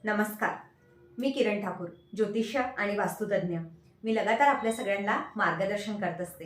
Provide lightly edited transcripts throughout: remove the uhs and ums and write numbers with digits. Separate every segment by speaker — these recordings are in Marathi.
Speaker 1: नमस्कार. मी किरण ठाकूर, ज्योतिष्य आणि वास्तुतज्ञ. मी लगातार आपल्या सगळ्यांना मार्गदर्शन करत असते.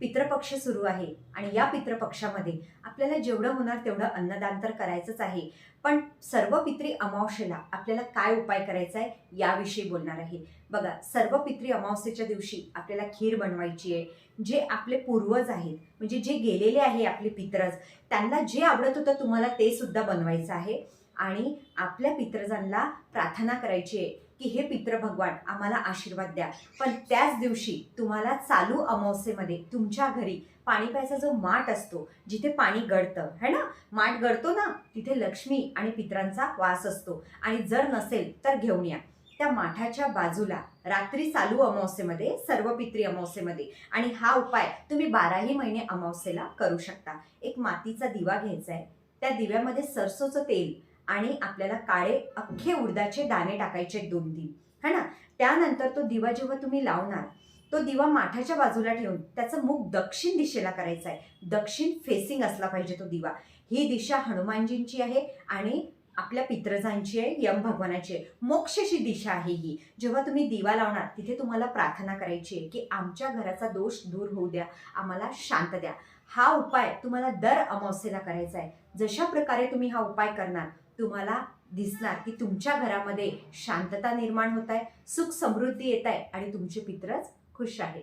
Speaker 1: पितृपक्ष सुरू आहे आणि या पितृपक्षामध्ये आपल्याला जेवढं होणार तेवढं अन्नदान तर करायचंच आहे. पण सर्व पितृ अमावस्येला आपल्याला काय उपाय करायचा आहे याविषयी बोलणार आहे. बघा, सर्व पितृ अमावस्येच्या दिवशी आपल्याला खीर बनवायची आहे. जे आपले पूर्वज आहेत, म्हणजे जे गेलेले आहे आपले पितरज, त्यांना जे आवडत होतं तुम्हाला ते सुद्धा बनवायचं आहे. आणि आपल्या पितृजांना प्रार्थना करायची आहे की हे पितृ भगवान आम्हाला आशीर्वाद द्या. पण त्याच दिवशी तुम्हाला चालू अमावस्येमध्ये तुमच्या घरी पाणी प्यायचा जो माठ असतो, जिथे पाणी गळतं है ना, माठ गळतो ना, तिथे लक्ष्मी आणि पितरांचा वास असतो. आणि जर नसेल तर घेऊन या. त्या माठाच्या बाजूला रात्री चालू अमावस्येमध्ये, सर्व पितृ अमावस्येमध्ये, आणि हा उपाय तुम्ही 12ही महिने अमावस्येला करू शकता. एक मातीचा दिवा घ्यायचा आहे. त्या दिव्यामध्ये सरसोचं तेल आणि आपल्याला काळे अख्खे उडदाचे दाणे टाकायचे 2-3, है ना. त्यानंतर तो दिवा जेव्हा तुम्ही लावणार, तो दिवा माठाच्या बाजूला ठेवून त्याचं मुख दक्षिण दिशेला करायचं आहे. दक्षिण फेसिंग असला पाहिजे तो दिवा. ही दिशा हनुमानजींची आहे आणि आपल्या पितृजांची आहे, यम भगवानाची आहे. मोक्षची दिशा आहे ही. जेव्हा तुम्ही दिवा लावणार तिथे तुम्हाला प्रार्थना करायची आहे की आमच्या घराचा दोष दूर होऊ द्या, आम्हाला शांत द्या. हा उपाय तुम्हाला दर अमावस्येला करायचा आहे. जशा प्रकारे तुम्ही हा उपाय करणार, तुम्हाला दिसणार की तुमच्या घरामध्ये शांतता निर्माण होत आहे, सुख समृद्धी येत आहे आणि तुमचे पितरच खुश आहे.